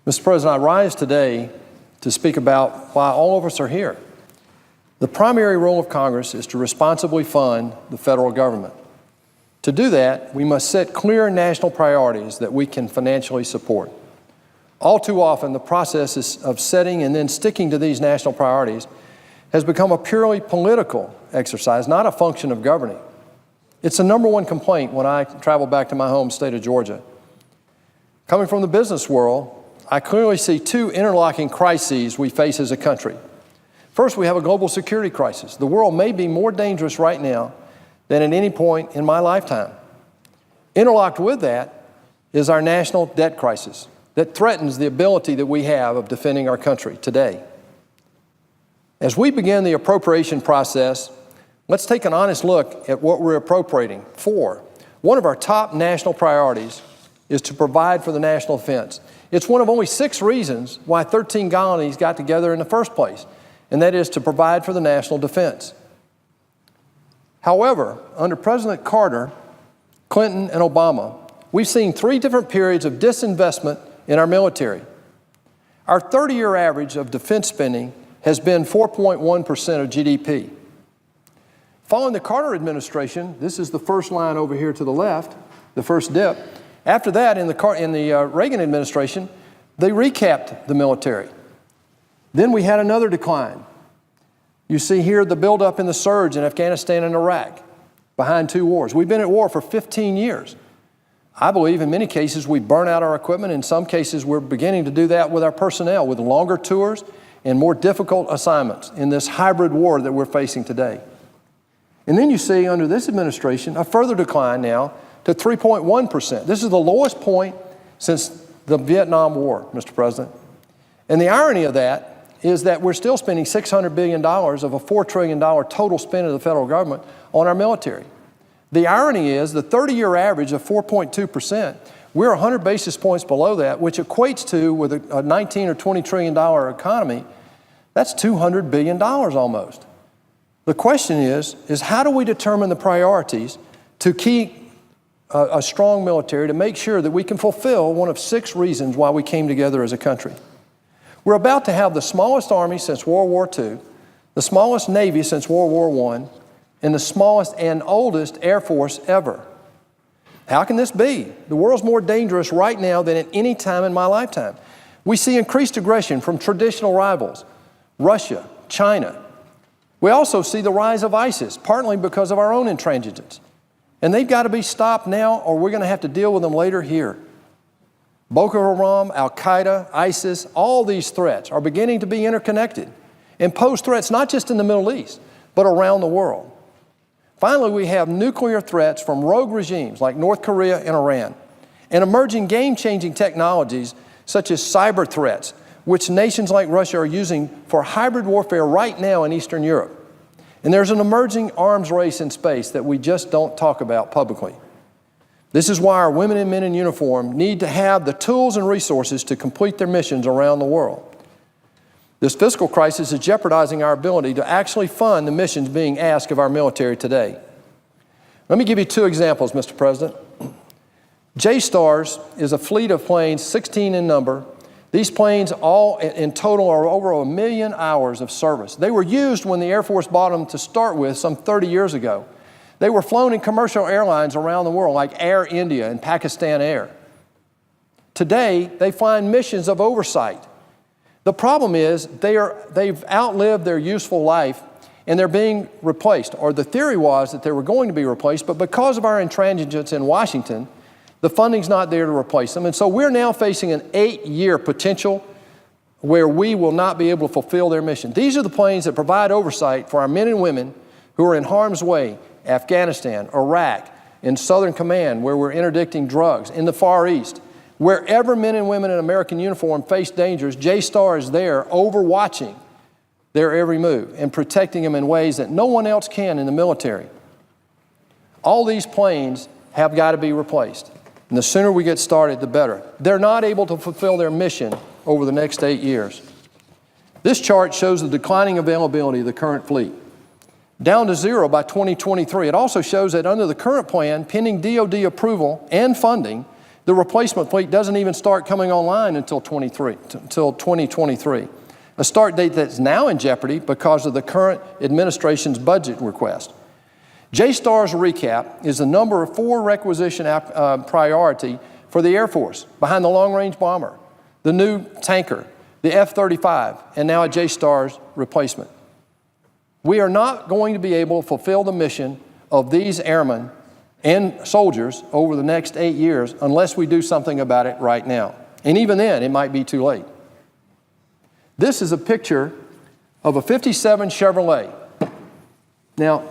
Mr. President, I rise today to speak about why all of us are here. The primary role of Congress is to responsibly fund the federal government. To do that, we must set clear national priorities that we can financially support. All too often, the process of setting and then sticking to these national priorities has become a purely political exercise, not a function of governing. It's the number one complaint when I travel back to my home state of Georgia. Coming from the business world, I clearly see two interlocking crises we face as a country. First, we have a global security crisis. The world may be more dangerous right now than at any point in my lifetime. Interlocked with that is our national debt crisis that threatens the ability that we have of defending our country today. As we begin the appropriation process, let's take an honest look at what we're appropriating for. One of our top national priorities is to provide for the national defense. It's one of only 6 reasons why 13 colonies got together in the first place, and that is to provide for the national defense. However, under President Carter, Clinton, and Obama, we've seen 3 different periods of disinvestment in our military. Our 30-year average of defense spending has been 4.1% of GDP. Following the Carter administration, this is the first line over here to the left, the first dip. After that, in the Reagan administration, they recapped the military. Then we had another decline. You see here the buildup in the surge in Afghanistan and Iraq behind 2 wars. We've been at war for 15 years. I believe in many cases we burn out our equipment. In some cases, we're beginning to do that with our personnel, with longer tours and more difficult assignments in this hybrid war that we're facing today. And then you see under this administration a further decline now to 3.1%. This is the lowest point since the Vietnam War, Mr. President. And the irony of that is that we're still spending $600 billion of a $4 trillion total spend of the federal government on our military. The irony is the 30-year average of 4.2%, we're 100 basis points below that, which equates to, with a 19 or $20 trillion economy, that's $200 billion almost. The question is how do we determine the priorities to keep a strong military, to make sure that we can fulfill one of 6 reasons why we came together as a country? We're about to have the smallest army since World War II, the smallest Navy since World War I, and the smallest and oldest Air Force ever. How can this be? The world's more dangerous right now than at any time in my lifetime. We see increased aggression from traditional rivals, Russia, China. We also see the rise of ISIS, partly because of our own intransigence. And they've got to be stopped now, or we're going to have to deal with them later here. Boko Haram, Al-Qaeda, ISIS, all these threats are beginning to be interconnected and pose threats not just in the Middle East, but around the world. Finally, we have nuclear threats from rogue regimes like North Korea and Iran, and emerging game-changing technologies such as cyber threats, which nations like Russia are using for hybrid warfare right now in Eastern Europe. And there's an emerging arms race in space that we just don't talk about publicly. This is why our women and men in uniform need to have the tools and resources to complete their missions around the world. This fiscal crisis is jeopardizing our ability to actually fund the missions being asked of our military today. Let me give you 2 examples, Mr. President. J-STARS is a fleet of planes, 16 in number. These planes all in total are over 1 million hours of service. They were used when the Air Force bought them to start with some 30 years ago. They were flown in commercial airlines around the world like Air India and Pakistan Air. Today, they find missions of oversight. The problem is they've outlived their useful life and they're being replaced. Or the theory was that they were going to be replaced, but because of our intransigence in Washington, the funding's not there to replace them. And so we're now facing an 8-year potential where we will not be able to fulfill their mission. These are the planes that provide oversight for our men and women who are in harm's way, Afghanistan, Iraq, in Southern Command, where we're interdicting drugs, in the Far East. Wherever men and women in American uniform face dangers, J-STAR is there overwatching their every move and protecting them in ways that no one else can in the military. All these planes have got to be replaced. And the sooner we get started, the better. They're not able to fulfill their mission over the next 8 years. This chart shows the declining availability of the current fleet, down to 0 by 2023. It also shows that under the current plan, pending DoD approval and funding, The replacement fleet doesn't even start coming online until 2023, a start date that's now in jeopardy because of the current administration's budget request. JSTAR's recap is the number 4 requisition priority for the Air Force, behind the long-range bomber, the new tanker, the F-35, and now a JSTAR's replacement. We are not going to be able to fulfill the mission of these airmen and soldiers over the next 8 years unless we do something about it right now. And even then, it might be too late. This is a picture of a '57 Chevrolet. Now,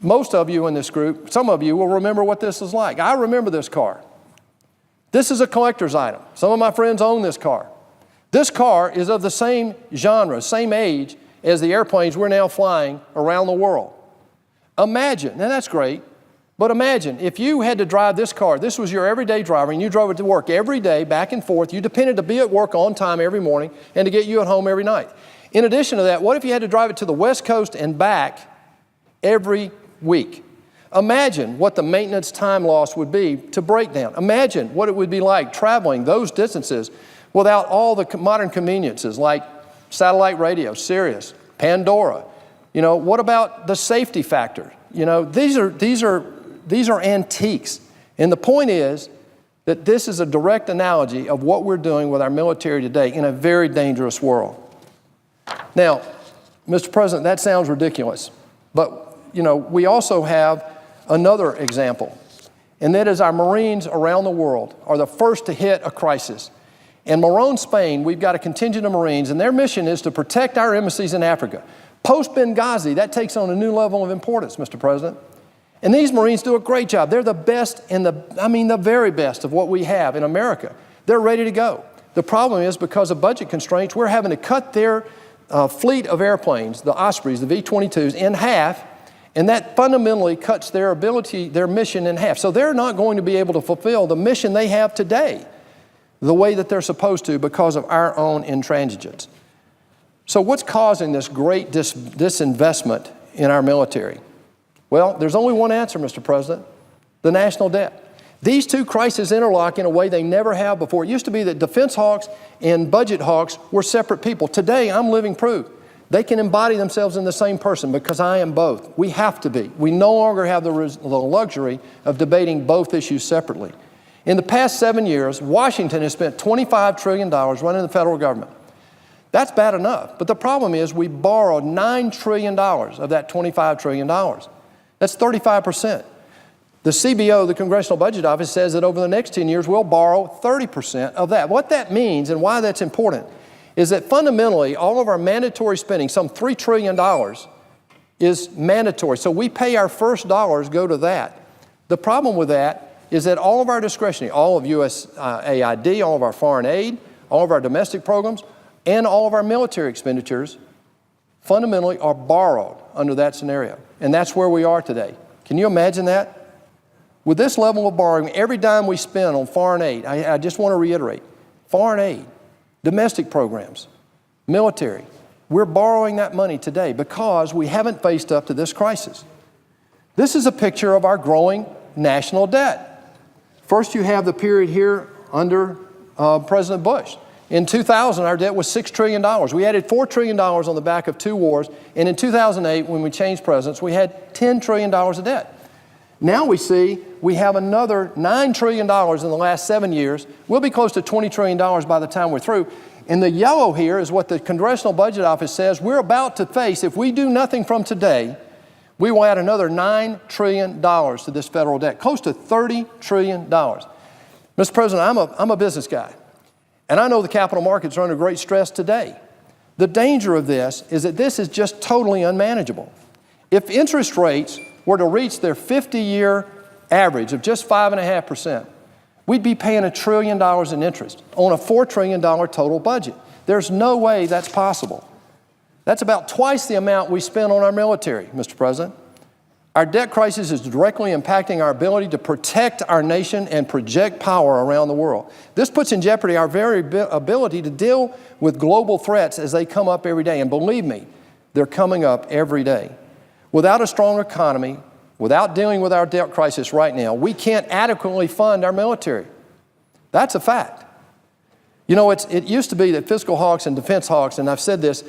most of you in this group, some of you will remember what this is like. I remember this car. This is a collector's item. Some of my friends own this car. This car is of the same genre, same age as the airplanes we're now flying around the world. Imagine, and that's great, but imagine if you had to drive this car, this was your everyday driver, and you drove it to work every day, back and forth. You depended to be at work on time every morning and to get you at home every night. In addition to that, what if you had to drive it to the West Coast and back every week? Imagine what the maintenance time loss would be to breakdown. Imagine what it would be like traveling those distances without all the modern conveniences like satellite radio, Sirius, Pandora. You know, what about the safety factor? You know, these are antiques. And the point is that this is a direct analogy of what we're doing with our military today in a very dangerous world. Now, Mr. President, that sounds ridiculous, but you know, we also have another example, and that is our Marines around the world are the first to hit a crisis. In Morón, Spain, we've got a contingent of Marines, and their mission is to protect our embassies in Africa. Post-Benghazi, that takes on a new level of importance, Mr. President. And these Marines do a great job. They're the best the very best of what we have in America. They're ready to go. The problem is, because of budget constraints, we're having to cut their fleet of airplanes, the Ospreys, the V-22s, in half, and that fundamentally cuts their mission in half. So they're not going to be able to fulfill the mission they have today the way that they're supposed to because of our own intransigence. So what's causing this great disinvestment in our military? Well, there's only one answer, Mr. President: the national debt. These two crises interlock in a way they never have before. It used to be that defense hawks and budget hawks were separate people. Today, I'm living proof. They can embody themselves in the same person because I am both. We have to be. We no longer have the luxury of debating both issues separately. In the past 7 years, Washington has spent $25 trillion running the federal government. That's bad enough. But the problem is we borrowed $9 trillion of that $25 trillion. That's 35%. The CBO, the Congressional Budget Office, says that over the next 10 years, we'll borrow 30% of that. What that means and why that's important is that fundamentally all of our mandatory spending, some $3 trillion, is mandatory. So we pay our first dollars go to that. The problem with that is that all of our discretionary, all of USAID, all of our foreign aid, all of our domestic programs, and all of our military expenditures fundamentally are borrowed under that scenario. And that's where we are today. Can you imagine that? With this level of borrowing, every dime we spend on foreign aid, I just want to reiterate, foreign aid, domestic programs, military, we're borrowing that money today because we haven't faced up to this crisis. This is a picture of our growing national debt. First, you have the period here under President Bush. In 2000, our debt was $6 trillion. We added $4 trillion on the back of 2 wars. And in 2008, when we changed presidents, we had $10 trillion of debt. Now we see we have another $9 trillion in the last 7 years. We'll be close to $20 trillion by the time we're through. And the yellow here is what the Congressional Budget Office says we're about to face. If we do nothing from today, we will add another $9 trillion to this federal debt, close to $30 trillion. Mr. President, I'm a business guy. And I know the capital markets are under great stress today. The danger of this is that this is just totally unmanageable. If interest rates were to reach their 50-year average of just 5.5%, we'd be paying $1 trillion in interest on a $4 trillion total budget. There's no way that's possible. That's about twice the amount we spend on our military, Mr. President. Our debt crisis is directly impacting our ability to protect our nation and project power around the world. This puts in jeopardy our very ability to deal with global threats as they come up every day. And believe me, they're coming up every day. Without a strong economy, without dealing with our debt crisis right now, we can't adequately fund our military. That's a fact. You know, it used to be that fiscal hawks and defense hawks, and I've said this,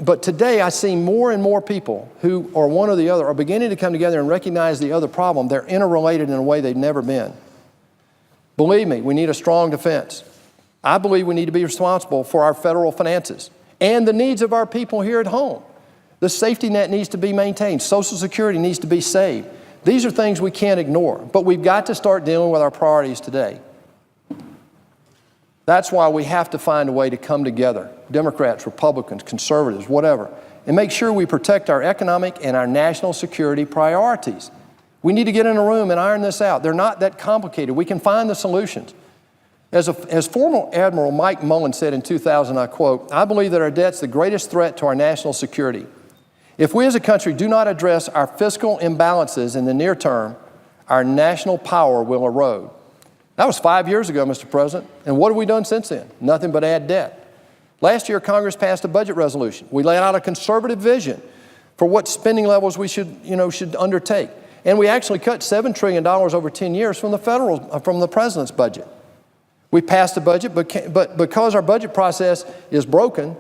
but today I see more and more people who are one or the other are beginning to come together and recognize the other problem. They're interrelated in a way they've never been. Believe me, we need a strong defense. I believe we need to be responsible for our federal finances and the needs of our people here at home. The safety net needs to be maintained. Social Security needs to be saved. These are things we can't ignore, but we've got to start dealing with our priorities today. That's why we have to find a way to come together, Democrats, Republicans, conservatives, whatever, and make sure we protect our economic and our national security priorities. We need to get in a room and iron this out. They're not that complicated. We can find the solutions. As former Admiral Mike Mullen said in 2000, I quote, "I believe that our debt's the greatest threat to our national security. If we as a country do not address our fiscal imbalances in the near term, our national power will erode." That was 5 years ago, Mr. President. And what have we done since then? Nothing but add debt. Last year, Congress passed a budget resolution. We laid out a conservative vision for what spending levels we should undertake. And we actually cut $7 trillion over 10 years from the president's budget. We passed the budget, but because our budget process is broken,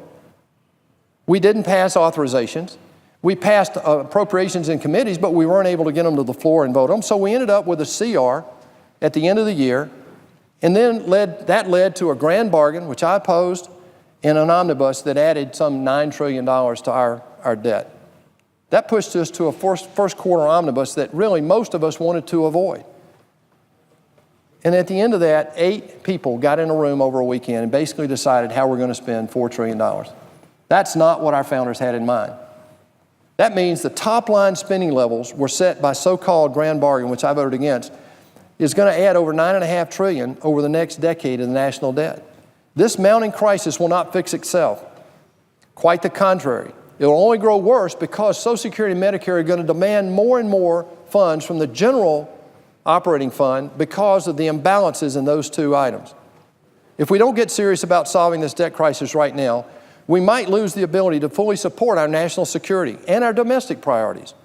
we didn't pass authorizations. We passed appropriations in committees, but we weren't able to get them to the floor and vote them. So we ended up with a CR at the end of the year, and then that led to a grand bargain, which I opposed, and an omnibus that added some $9 trillion to our debt. That pushed us to a first quarter omnibus that really most of us wanted to avoid. And at the end of that, 8 people got in a room over a weekend and basically decided how we're going to spend $4 trillion. That's not what our founders had in mind. That means the top line spending levels were set by so-called grand bargain, which I voted against, is going to add over $9.5 trillion over the next decade in the national debt. This mounting crisis will not fix itself. Quite the contrary. It will only grow worse because Social Security and Medicare are going to demand more and more funds from the general operating fund because of the imbalances in those two items. If we don't get serious about solving this debt crisis right now, we might lose the ability to fully support our national security and our domestic priorities.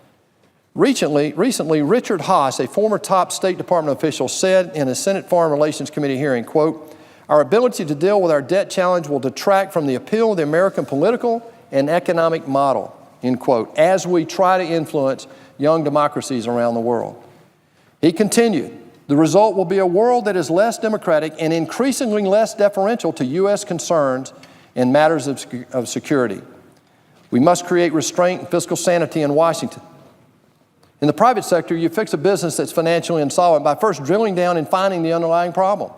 Recently, Richard Haas, a former top State Department official, said in a Senate Foreign Relations Committee hearing, quote, "Our ability to deal with our debt challenge will detract from the appeal of the American political and economic model," end quote, as we try to influence young democracies around the world. He continued, "The result will be a world that is less democratic and increasingly less deferential to U.S. concerns in matters of security. We must create restraint and fiscal sanity in Washington. In the private sector, you fix a business that's financially insolvent by first drilling down and finding the underlying problem.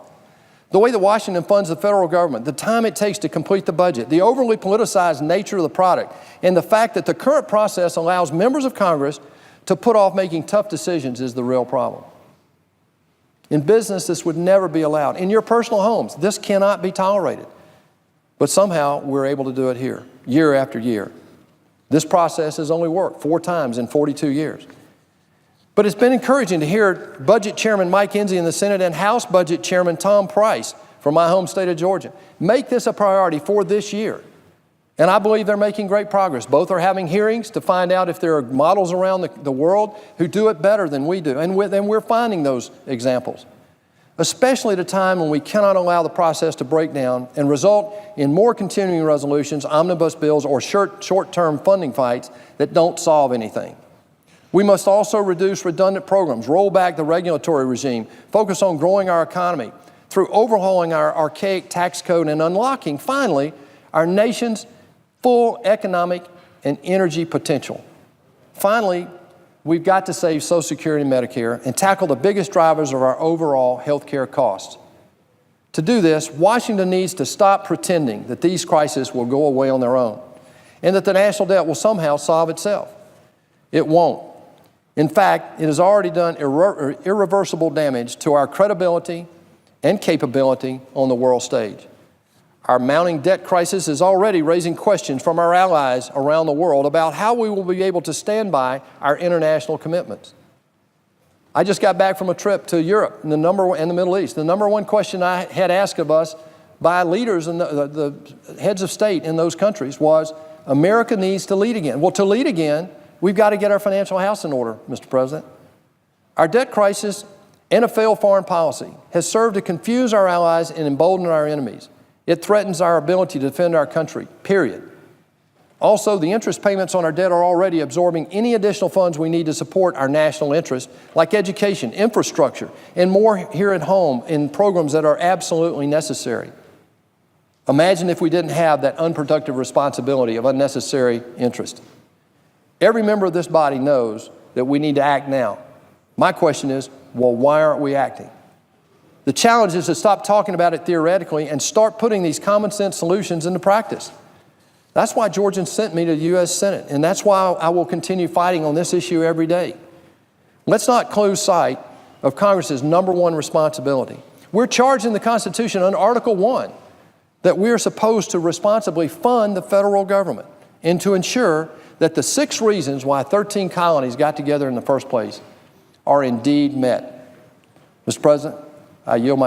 The way that Washington funds the federal government, the time it takes to complete the budget, the overly politicized nature of the product, and the fact that the current process allows members of Congress to put off making tough decisions is the real problem. In business, this would never be allowed. In your personal homes, this cannot be tolerated. But somehow, we're able to do it here, year after year. This process has only worked 4 times in 42 years. But it's been encouraging to hear Budget Chairman Mike Enzi in the Senate and House Budget Chairman Tom Price from my home state of Georgia make this a priority for this year. And I believe they're making great progress. Both are having hearings to find out if there are models around the world who do it better than we do. And we're finding those examples, especially at a time when we cannot allow the process to break down and result in more continuing resolutions, omnibus bills, or short-term funding fights that don't solve anything. We must also reduce redundant programs, roll back the regulatory regime, focus on growing our economy through overhauling our archaic tax code and unlocking, finally, our nation's full economic and energy potential. Finally, we've got to save Social Security and Medicare and tackle the biggest drivers of our overall health care costs. To do this, Washington needs to stop pretending that these crises will go away on their own and that the national debt will somehow solve itself. It won't. In fact, it has already done irreversible damage to our credibility and capability on the world stage. Our mounting debt crisis is already raising questions from our allies around the world about how we will be able to stand by our international commitments. I just got back from a trip to Europe and the Middle East. The number one question I had asked of us by leaders and the heads of state in those countries was, America needs to lead again. Well, to lead again, we've got to get our financial house in order, Mr. President. Our debt crisis and a failed foreign policy has served to confuse our allies and embolden our enemies. It threatens our ability to defend our country, period. Also, the interest payments on our debt are already absorbing any additional funds we need to support our national interests, like education, infrastructure, and more here at home in programs that are absolutely necessary. Imagine if we didn't have that unproductive responsibility of unnecessary interest. Every member of this body knows that we need to act now. My question is, well, why aren't we acting? The challenge is to stop talking about it theoretically and start putting these common sense solutions into practice. That's why Georgians sent me to the U.S. Senate, and that's why I will continue fighting on this issue every day. Let's not lose sight of Congress's number one responsibility. We're charged in the Constitution under Article 1 that we are supposed to responsibly fund the federal government and to ensure that the 6 reasons why 13 colonies got together in the first place are indeed met. Mr. President, I yield my time.